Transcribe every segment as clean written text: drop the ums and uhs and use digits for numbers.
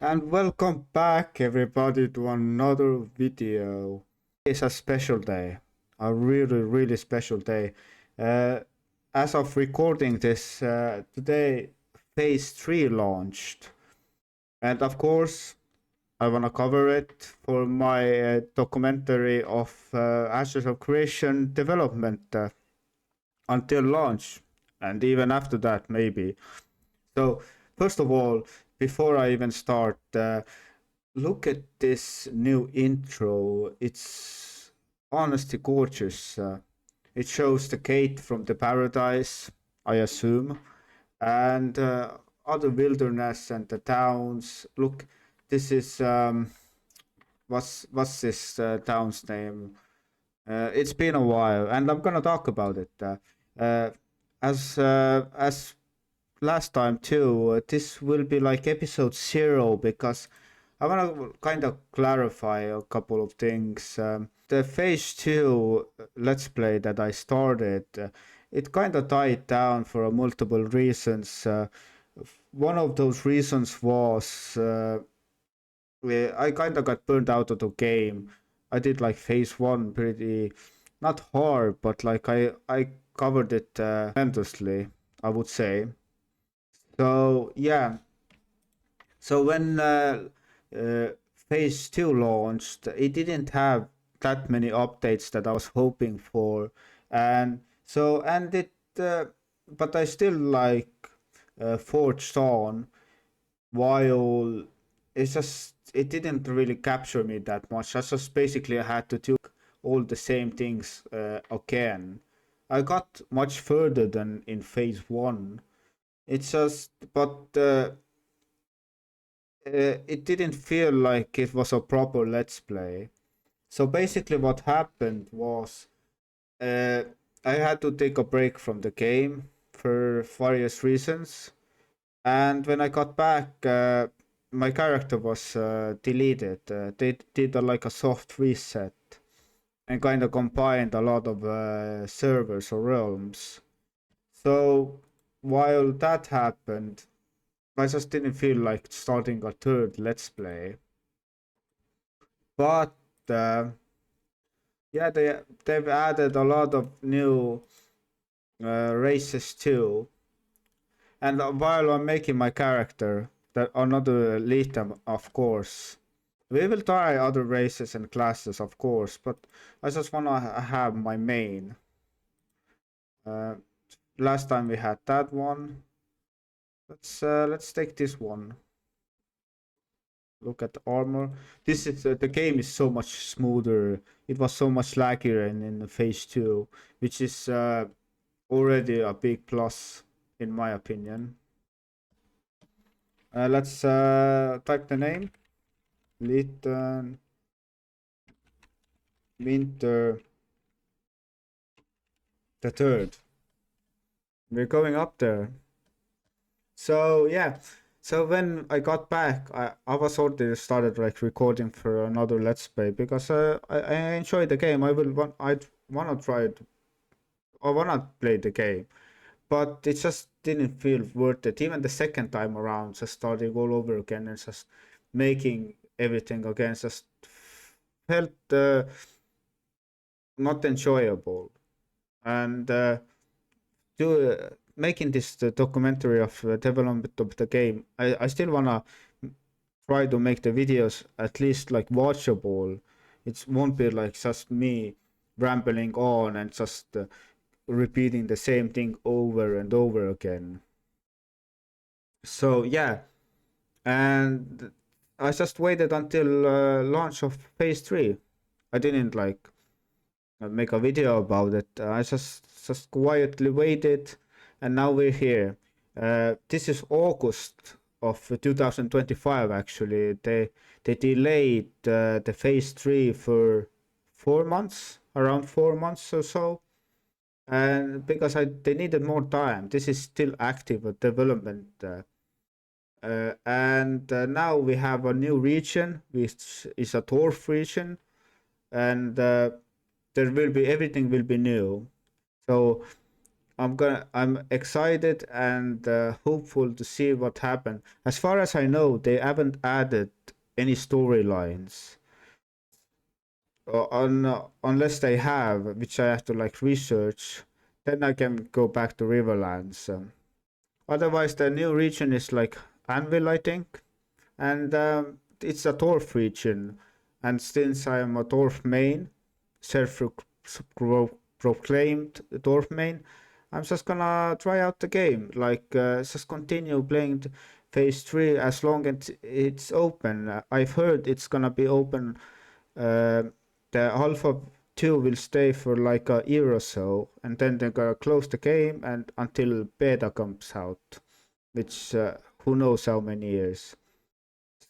And welcome back everybody to another video. It's a special day, a really special day. Uh, as of recording this, today Phase 3 launched. And of course, I wanna cover it for my documentary of Ashes of Creation development until launch, and even after that maybe. So, first of all, before I even start, look at this new intro. It's honestly gorgeous. It shows the gate from the paradise, I assume, and other wilderness and the towns. Look, this is what's this town's name? It's been a while, and I'm gonna talk about it. Uh, as last time too, this will be like episode 0 because I want to kind of clarify a couple of things. The phase 2 let's play that I started, it kind of died down for multiple reasons. One of those reasons was I kind of got burned out of the game. I did like phase 1 pretty, not hard, but like I covered it tremendously, I would say. So yeah, so when uh, Phase 2 launched, it didn't have that many updates that I was hoping for, and so and it, but I still like forged on while it didn't really capture me that much. I just basically had to do all the same things again. I got much further than in Phase 1. It's just, but it didn't feel like it was a proper let's play. So basically, what happened was uh, I had to take a break from the game for various reasons, and when I got back, my character was deleted. They did like a soft reset and kind of combined a lot of servers or realms. So while that happened, I just didn't feel like starting a third let's play. But uh, yeah, they've added a lot of new races too. And while I'm making my character, that another Lithen, of course. We will try other races and classes, of course, but I just wanna have my main. Uh, Last time we had that one. Let's take this one. Look at the armor. This is the game is so much smoother. It was so much laggier in phase 2, which is already a big plus in my opinion. Let's type the name. Lithen Winter the third. We're going up there. So yeah. So when I got back, I was already started like recording for another let's play because I enjoy the game. I wanna try it. I wanna play the game, but it just didn't feel worth it. Even the second time around, just starting all over again and just making everything again just felt not enjoyable. And making this documentary of development of the game, I still wanna try to make the videos at least like watchable. It won't be like just me rambling on and just repeating the same thing over and over again. So yeah, and I just waited until launch of phase 3. I didn't like make a video about it. I just quietly waited, and now we're here. This is August of 2025. Actually, they delayed the phase 3 for 4 months, around 4 months or so, and because they needed more time. This is still active development. And now we have a new region, which is a Dwarf region, and there will be everything will be new. So I'm excited and hopeful to see what happened. As far as I know, they haven't added any storylines. Unless they have, which I have to like research, then I can go back to Riverlands. Otherwise, the new region is like Anvil, I think, and it's a Dwarf region. And since I am a Dwarf main, self-proclaimed Dwarf main, I'm just gonna try out the game. Like, just continue playing phase 3 as long as it's open. I've heard it's gonna be open. Uh, the Alpha 2 will stay for like a year or so, and then they're gonna close the game and until beta comes out, which who knows how many years.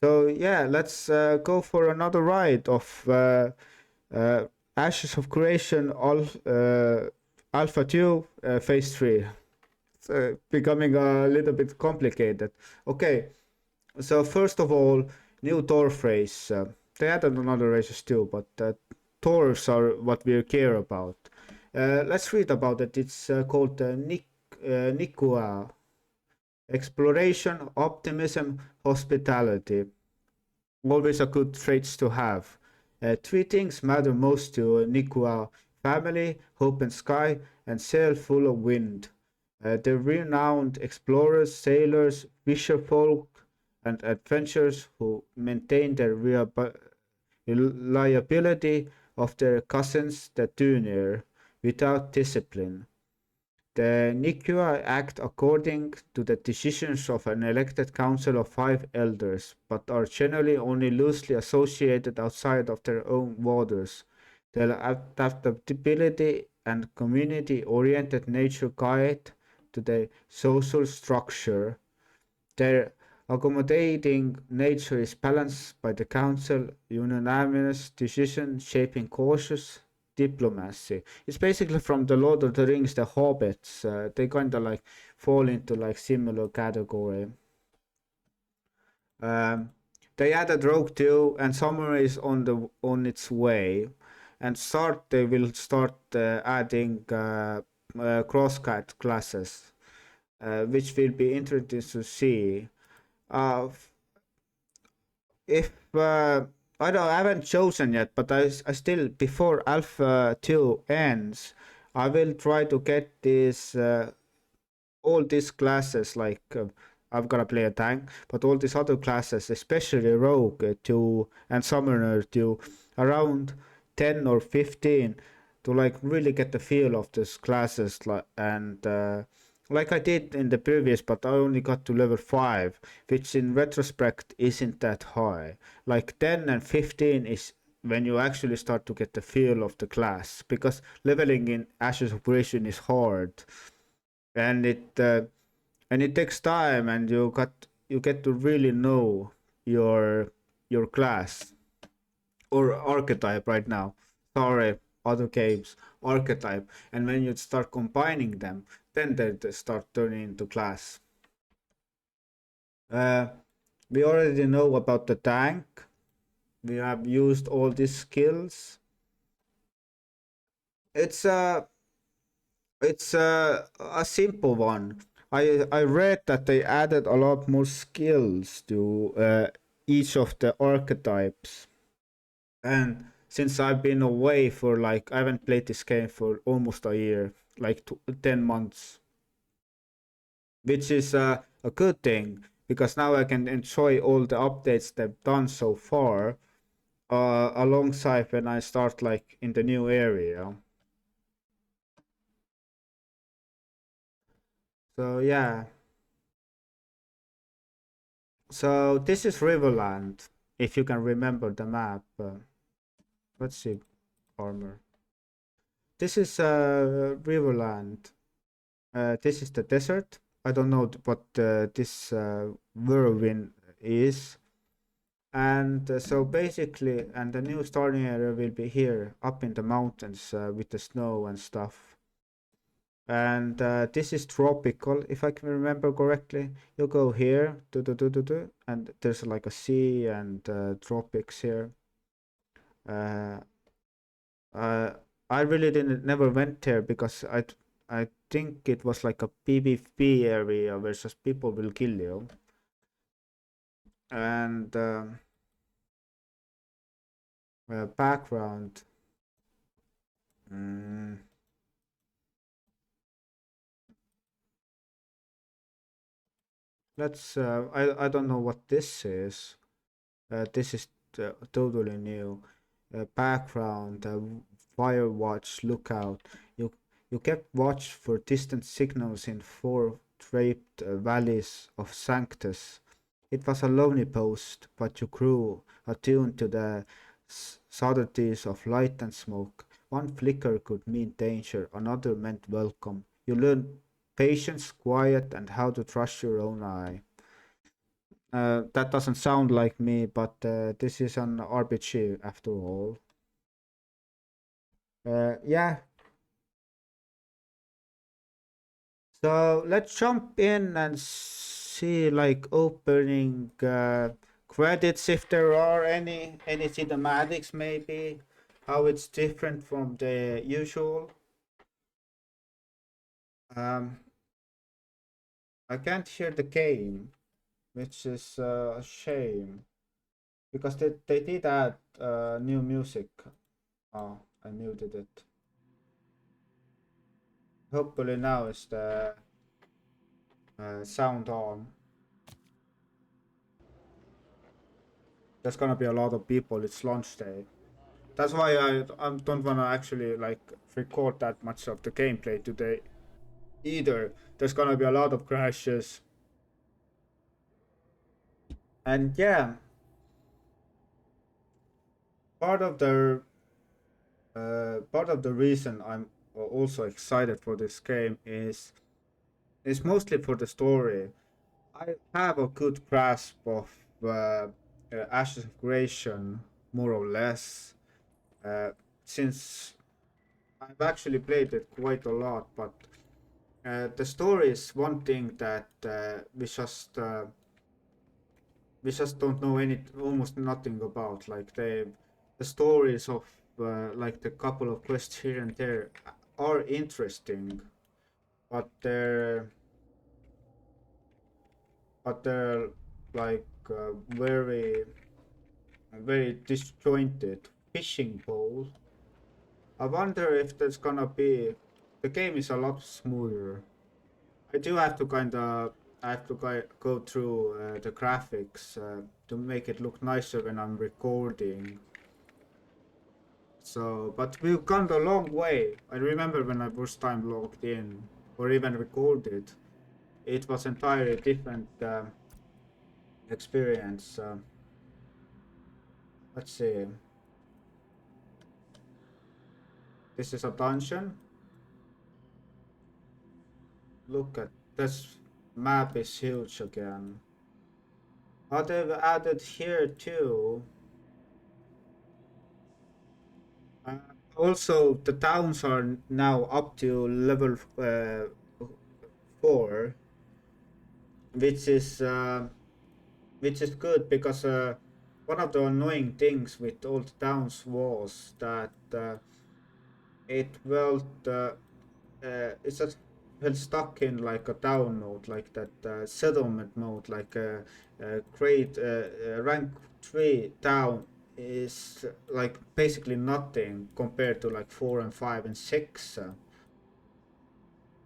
So yeah, let's go for another ride of uh, Ashes of Creation Alpha 2 Phase 3. It's becoming a little bit complicated. Okay, so first of all, new Dwarf race. They added another races too, but Dwarves are what we care about. Let's read about it. It's called Niküa. Exploration, optimism, hospitality. Always a good traits to have. Three things matter most to Niküa: family, hope and sky, and sail full of wind. The renowned explorers, sailors, fisherfolk, and adventurers who maintain their reliability of their cousins the Dunir without discipline. The Niküa act according to the decisions of an elected council of 5 elders, but are generally only loosely associated outside of their own borders. Their adaptability and community-oriented nature guide to the social structure. Their accommodating nature is balanced by the council unanimous decision shaping cautious diplomacy. It's basically from the Lord of the Rings, the Hobbits. They kind of like fall into like similar category. Um, they added Rogue 2 and Summer is on its way. And they will start adding crosscut classes, which will be interesting to see. Uh, if I haven't chosen yet, but I still before Alpha 2 ends, I will try to get this all these classes like I've gotta play a tank, but all these other classes, especially Rogue to and Summoner to around 10 or 15 to like really get the feel of these classes and like I did in the previous, but I only got to level 5, which in retrospect isn't that high. Like 10 and 15 is when you actually start to get the feel of the class, because leveling in Ashes Operation is hard, and it takes time, and you get to really know your your class or archetype right now. Sorry, other games, archetype. And when you start combining them, then they start turning into class. Uh, we already know about the tank. We have used all these skills. It's a a simple one. I read that they added a lot more skills to each of the archetypes. And since I've been away for like, I haven't played this game for almost a year, like 10 months, which is a good thing because now I can enjoy all the updates they've done so far alongside when I start like in the new area. So yeah, so this is Riverland, if you can remember the map. Let's see, armor. This is Riverland. This is the desert. I don't know what this whirlwind is. And so basically, and the new starting area will be here up in the mountains with the snow and stuff. And this is tropical, if I can remember correctly. You go here, and there's like a sea and tropics here. Uh, I really didn't never went there because I think it was like a PvP area versus people will kill you. And background. Mm, let's. I don't know what this is. This is totally new. Background. Firewatch. Lookout. You you kept watch for distant signals in four draped valleys of Sanctus. It was a lonely post, but you grew attuned to the subtleties of light and smoke. One flicker could mean danger, another meant welcome. You learned patience, quiet, and how to trust your own eye. That doesn't sound like me, but this is an RPG after all. Yeah, so let's jump in and see like opening credits if there are any cinematics maybe, how it's different from the usual. Um, I can't hear the game, which is a shame because they did add new music. Oh, I muted it. Hopefully now is the sound on. There's gonna be a lot of people. It's launch day. That's why I don't wanna actually like record that much of the gameplay today either. There's gonna be a lot of crashes. And yeah, part of the part of the reason I'm also excited for this game is mostly for the story. I have a good grasp of Ashes of Creation, more or less, since I've actually played it quite a lot. But the story is one thing that we just don't know almost nothing about. Like the stories of like the couple of quests here and there are interesting, but they're like very disjointed. Fishing pole. I wonder if there's gonna be. The game is a lot smoother. I do have to kind of. I have to go through the graphics to make it look nicer when I'm recording. So, but we've gone a long way. I remember when I first time logged in or even recorded, it was entirely different experience. Let's see. This is a dungeon. Look at this map is huge again. Oh, they've added here too. Uh, Also, the towns are now up to level 4, which is uh, which is good because one of the annoying things with old towns was that it felt it's just felt stuck in like a town mode, like that settlement mode, like a grade rank 3 town is like basically nothing compared to like 4 and 5 and 6.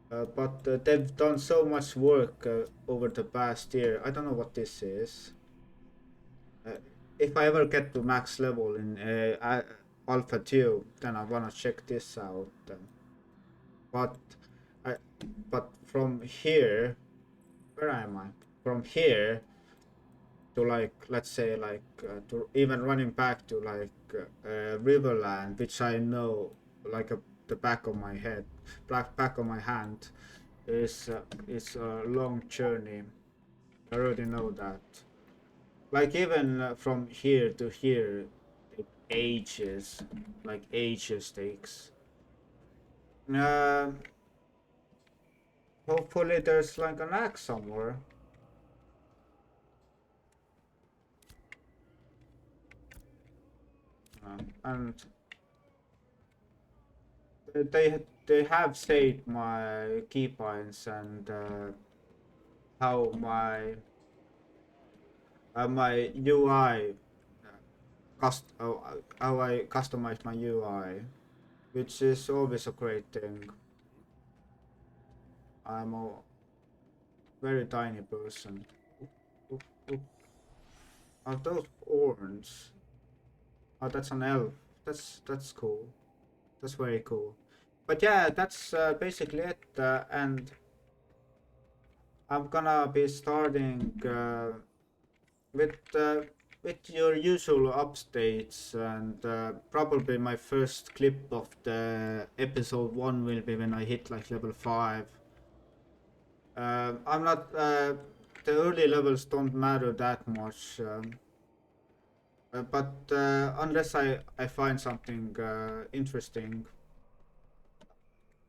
But they've done so much work over the past year. I don't know what this is. Uh, if I ever get to max level in Alpha 2, then I wanna check this out. But I, but from here, where am I? From here to like, let's say like to even running back to like Riverland, which I know like the back of my head, back of my hand, is a long journey. I already know that. Like even from here to here, it ages, like ages takes. Uh, Hopefully there's like an axe somewhere. And they have saved my keybinds and how my UI how I customize my UI, which is always a great thing. I'm a very tiny person. Oop, oop. Are those horns? Oh, that's an elf. That's cool. That's very cool. But yeah, that's basically it. And I'm gonna be starting with uh, with your usual updates, and probably my first clip of the episode 1 will be when I hit like level 5. I'm not the early levels don't matter that much, but unless I find something interesting.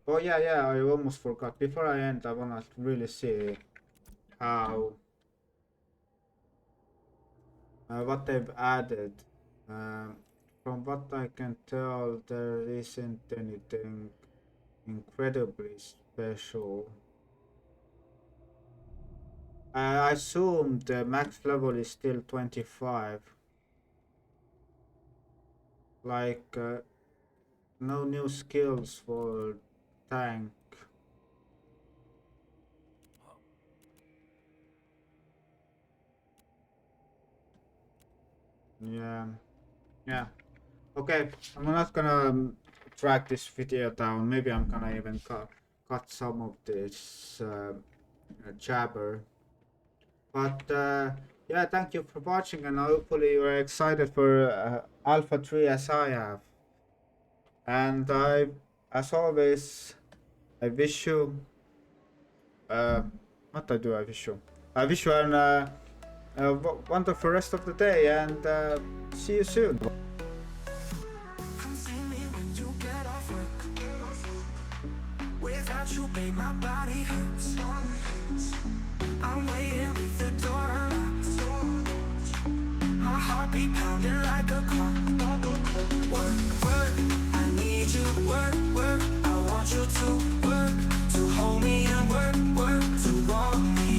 Oh yeah, I almost forgot. Before I end, I wanna really see how what they've added. Um, from what I can tell, there isn't anything incredibly special. I assume the max level is still 25. Like, no new skills for tank. Yeah, yeah. Okay, I'm not gonna drag this video down. Maybe I'm gonna even cut some of this jabber. But yeah, thank you for watching, and hopefully you're excited for Alpha 3 as I have. And as always, I wish you. Uh, what I do? I wish you. I wish you an wonderful rest of the day, and see you soon. Without you, babe, my body hurts. I'm waiting with the door